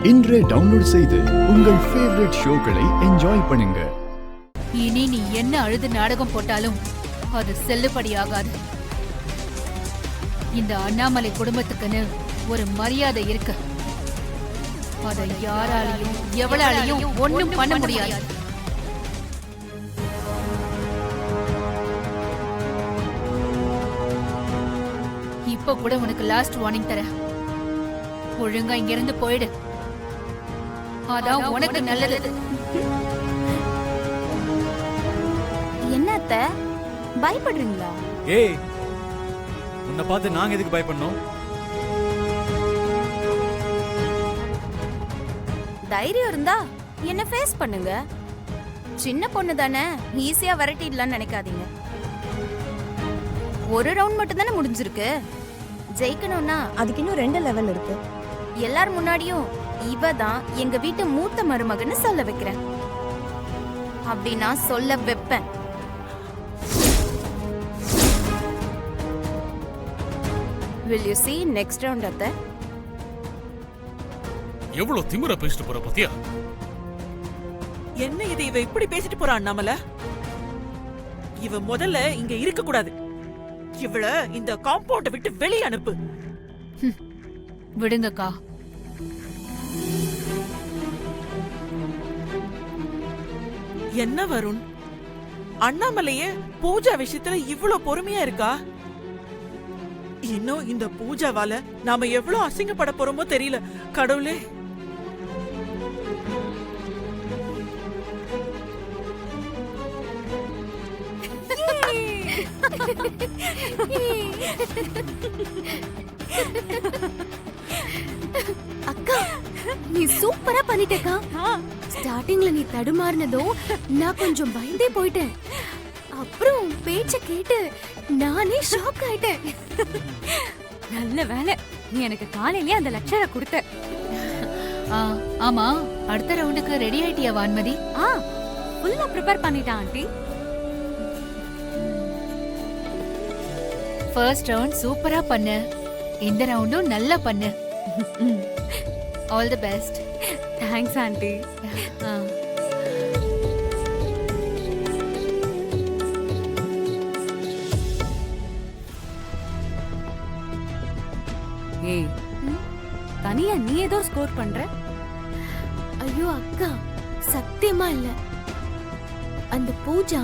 இன்றே டவுன்லோட் செய்து உங்கள் ஃபேவரட் ஷோக்களை என்ஜாய் பண்ணுங்க. இனி நீ என்ன அழுது நாடகம் போட்டாலும் அது செல்லுபடியாகாது. இந்த அண்ணாமலை குடும்பத்துக்குன்னு ஒரு மரியாதை இருக்கு. அதை யாராலையும் எவளாலையும் ஒண்ணும் பண்ண முடியாது. இப்ப கூட உனக்கு லாஸ்ட் வார்னிங் தர. ஒழுங்கா இங்க இருந்து போயிடு. அதான் உனக்கு நல்லது. என்னத்த பயப்படுறீங்களா? ஏய், உன்னை பார்த்து நாங்க எதுக்கு பயப்படணும்? தைரியம் இருந்தா என்ன ஃபேஸ் பண்ணுங்க. சின்ன பொண்ணு தானே, ஈஸியா விரட்டிடலாம்னு நினைக்காதீங்க. ஒரு ரவுண்ட் மட்டும் தானே முடிஞ்சிருக்கு. ஜெயிக்கணும்னா அதுக்கு இன்னும் 2 லெவல் இருக்கு. எல்லார் முன்னாடியும் இவ தான் எங்க வீட்டு மூத்த மருமகன்னு சொல்ல வைக்கிறேன். அப்படி நான் சொல்ல வைப்பேன். Will you see next round அத்தை? எவ்வளவு திமிரா பேசிட்டு போற பாத்தியா? என்ன இது, இவ இப்படி பேசிட்டு போறா அண்ணாமலை? இவ முதல்ல இங்க இருக்க கூடாது. இவள இந்த காம்பவுண்ட விட்டு வெளியே அனுப்பு. விடுங்கக்கா. என்ன வருண், அண்ணாமலையே பூஜா விஷயத்துல இவ்வளவு பொறுமையா இருக்கா? இன்னும் இந்த பூஜாவால நாம எவ்வளவு அசிங்கப்பட போறோமோ தெரியல. கடவுளே, அக்கா நீ சூப்பரா பண்ணிட்டேக்கா. ஸ்டார்டிங்ல நீ தடுமாறினதும் நான் கொஞ்சம் பயந்தே போயிட்டேன். அப்புறம் பேச்ச கேட்டு நானே ஷாக் ஆயிட்டேன். நல்ல வேலை நீ எனக்கு காலையிலே அந்த லெக்சரை கொடுத்த. ஆமா, அடுத்த ரவுண்டுக்கு ரெடி ஆயிட்டியா வான்மதி? ஃபுல்லா ப்ரிப்பேர் பண்ணிட்டேன் ஆண்டி. ஃபர்ஸ்ட் ரவுண்ட் சூப்பரா பண்ணு. இந்த ரவுண்டும் நல்லா பண்ணு. All the best. Thanks aunty. ஏய், தனியா நீ ஏதோ ஸ்கோர் பண்ற? ஐயோ அக்கா, சத்தியமா இல்ல. அந்த பூஜா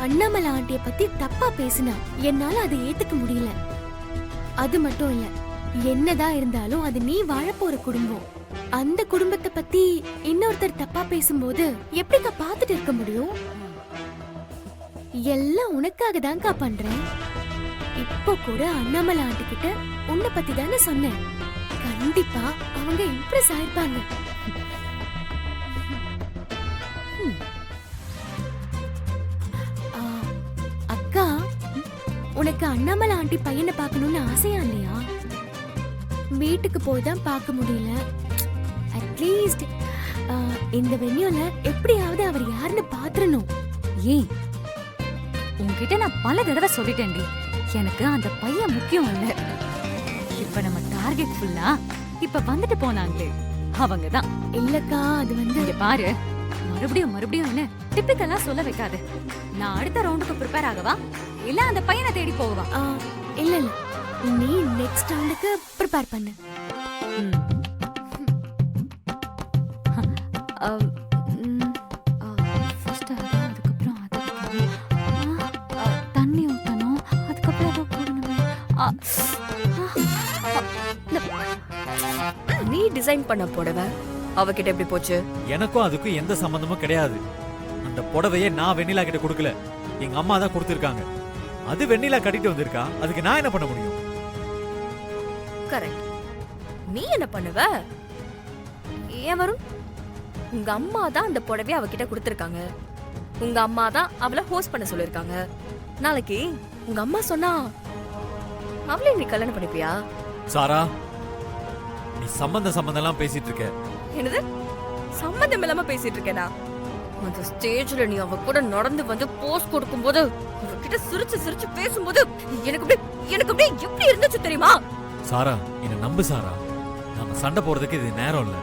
அண்ணாமலை ஆண்டிய பத்தி தப்பா பேசினா என்னால அதை ஏத்துக்க முடியல. அது மட்டும் இல்ல, என்னதான் இருந்தாலும் அது நீ வாழப்போற குடும்பம். அந்த குடும்பத்தை பத்தி இன்னொருத்தர் தப்பா பேசும்போது எப்படிக்கா பாத்துட்டு இருக்க முடியும்? எல்லாம் உனக்காக தான்க்கா பண்றேன். இப்போ கூட அண்ணாமலை ஆண்டி கிட்ட உன்னை பத்தி தானே சொன்னேன். கண்டிப்பா அவங்க இம்ப்ரெஸ் ஆயிருப்பாங்க. அக்கா, உனக்கு அண்ணாமலை ஆண்டி பையனை பார்க்கணும்னு ஆசையா இல்லையா? வீட்டுக்கு போய் தான் பார்க்க முடியல. அட்லீஸ்ட் இந்த வென்யூல எப்படியாவது அவர் யாருன்னு பாத்துறணும். ஏய், உன்கிட்ட நான் பல தடவை சொல்லிட்டேன்டி, எனக்கு அந்த பையன் முக்கியம் இல்ல. இப்ப நம்ம டார்கெட் ஃபுல்லா இப்ப வந்துட்டு போனாங்களே அவங்க தான். இல்லக்கா, அது வந்து இங்க பாரு, மறுபடியும் என்ன டிப்பிக்கலா சொல்ல வைக்காது. நான் அடுத்த ரவுண்டுக்கு ப்ரிப்பேர் ஆகவா இல்ல அந்த பையனை தேடி போகவா? இல்ல இல்ல, நீ நெக்ஸ்ட் ரவுண்டுக்கு ப்ரிப்பேர் பண்ணு. ஃபர்ஸ்ட் அதுக்கப்புறம் தண்ணி ஊத்தணும், அதுக்கப்புறம் ஏதோ போடணுமே. நீ டிசைன் பண்ண புடவை அவகிட்ட எப்படி போச்சு? எனக்கும் அதுக்கும் எந்த சம்பந்தமும் கிடையாது. அந்த புடவையே நான் வெண்ணிலா கிட்ட கொடுக்கல, எங்க அம்மா தான் கொடுத்திருக்காங்க. அது வெண்ணிலா கட்டிட்டு வந்திருக்கா, அதுக்கு நான் என்ன பண்ண முடியும்? கரெக்ட். நீ என்ன பண்ணுவ? ஏன் வரும்? உங்க அம்மா தான் அந்த புடவைய அவகிட்ட கொடுத்திருக்காங்க. உங்க அம்மா தான் அவளை ஹோஸ்ட் பண்ண சொல்லிருக்காங்க. நாளைக்கு உங்க அம்மா சொன்னா அவளை நீ கல்யாணம் பண்ணிப்பியா? சாரா, நீ சம்பந்தம் எல்லாம் பேசிட்டு இருக்க. என்னது சம்பந்தம் இல்லாம பேசிட்டு இருக்கேனா? அந்த ஸ்டேஜ்ல நீ அவ கூட நடந்து வந்து போஸ் கொடுக்கும்போது, அவகிட்ட சிரிச்சு பேசும்போது எனக்கு அப்படியே எப்படி இருந்துச்சு தெரியுமா? சாரா, என்ன நம்பு சாரா. நாம சண்டை போறதுக்கு இது நேரம் இல்ல.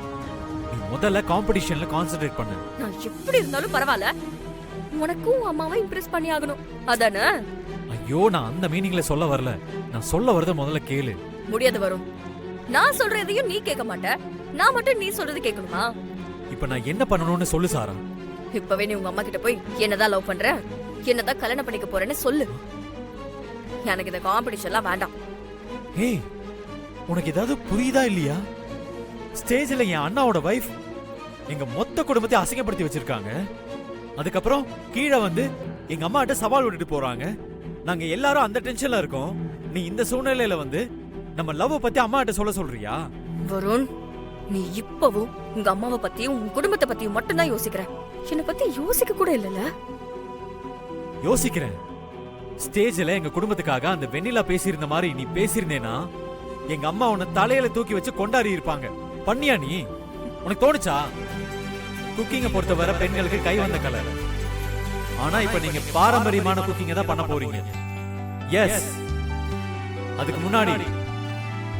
நீ முதல்ல காம்படிஷன்ல கான்சென்ட்ரேட் பண்ணு. நான் எப்படி இருந்தாலும் பரவாயில்ல, உனக்கும் அம்மாவை இம்ப்ரெஸ் பண்ணி ஆகணும் அதானே? ஐயோ, நான் அந்த மீனிங்ல சொல்ல வரல. நான் சொல்ல வரத முதல்ல கேளு. முடியாது வரும். நான் சொல்றதையும் நீ கேட்க மாட்ட, நான் மட்டும் நீ சொல்றது கேட்கணுமா? இப்ப நான் என்ன பண்ணணும்னு சொல்லு சாரா. இப்பவே நீ உங்க அம்மா கிட்ட போய் என்னதான் லவ் பண்ற, என்னதான் கல்யாணம் பண்ணிக்க போறேன்னு சொல்லு. எனக்கு இந்த காம்படிஷன்லாம் வேண்டாம். ஏய், உனக்கு ஏதாவது புரியுதா இல்லையா? ஸ்டேஜ்ல என் அண்ணாவோட வைஃப் எங்க மொத்த குடும்பத்தை அசிங்கப்படுத்தி வச்சிருக்காங்க. அதுக்கப்புறம் கீழே வந்து எங்க அம்மா கிட்ட சவால் விட்டுட்டு போறாங்க. நாங்க எல்லாரும் அந்த டென்ஷன்ல இருக்கோம். நீ இந்த சூழ்நிலையில வந்து நம்ம லவ் பத்தி அம்மா கிட்ட சொல்றியா? வருண், நீ இப்பவும் உங்க அம்மாவை பத்தியும் உங்க குடும்பத்தை பத்தியும் மட்டும்தான் யோசிக்கிற. என்னை பத்தி யோசிக்க கூட இல்லல. யோசிக்கிறேன். ஸ்டேஜ்ல எங்க குடும்பத்துக்காக அந்த வெண்ணிலா பேசியிருந்த மாதிரி நீ பேசியிருந்தேனா எங்க அம்மா உன்னை தலையில தூக்கி வச்சு கொண்டாடி இருப்பாங்க. பண்ணியா நீ? உனக்கு தோணுச்சா? குக்கிங்க பொறுத்தவரை பெண்களுக்கு கை வந்த கலை. ஆனா இப்ப நீங்க பாரம்பரியமான குக்கிங்க தான் பண்ண போறீங்க. எஸ். அதுக்கு முன்னாடி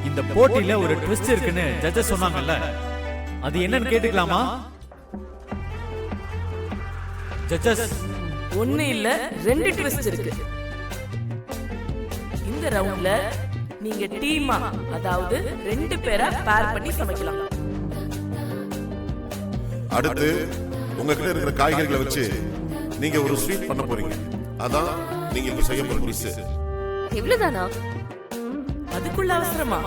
இந்த போட்டியில ஒரு ட்விஸ்ட் இருக்குன்னு ஜட்ஜஸ் சொன்னாங்கல்ல, அது என்னன்னு கேட்டுக்கலாமா? ஜட்ஜஸ், ஒண்ணு இல்ல 2 ட்விஸ்ட் இருக்கு. இந்த ரவுண்ட்ல நீங்க டீமா, அதாவது 2 பேரா பேர் பண்ணி சமைக்கலாம். அடுத்து உங்ககிட்ட இருக்கிற காய்கறிகளை வச்சு நீங்க ஒரு ஸ்வீட் பண்ண போறீங்க. அதான் நீங்க இப்ப செய்ய போற டிஷ். இவ்வளவுதானா? அதுக்குள்ள அவசரமா?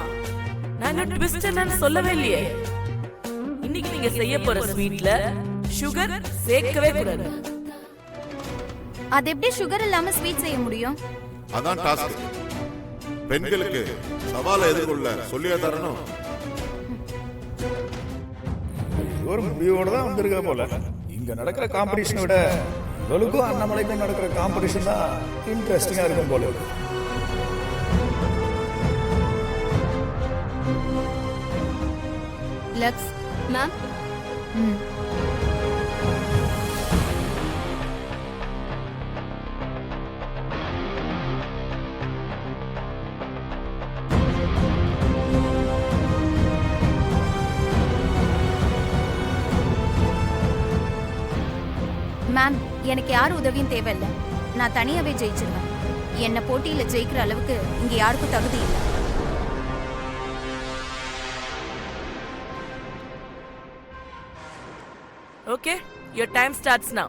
நான் ட்விஸ்ட் என்னன்னு சொல்லவே இல்லையே. இன்னைக்கு நீங்க செய்ய போற ஸ்வீட்ல சுகர் சேர்க்கவே கூடாது. அது எப்படி சுகர் இல்லாம ஸ்வீட் செய்ய முடியும்? அதான் டாஸ்க். பெண்களுக்கு சவாலை எதிர்கொள்ள சொல்லியா தரணும். ஒரு முடிவோட தான் வந்திருக்க போல. இங்க நடக்கிற காம்படிஷனை விட இவளுக்கும் அண்ணாமலைக்கும் நடக்கிற காம்படிஷன் தான் இன்ட்ரெஸ்டிங்கா இருக்கும் போல. லக்ஸ் மேம், மேம், எனக்கு யார் உதவியும் தேவையில்லை. நான் தனியாவே ஜெயிச்சிருவேன். என்ன போட்டியில ஜெயிக்கிற அளவுக்கு இங்க யாருக்கும் தகுதி இல்லை. Okay, your time starts now.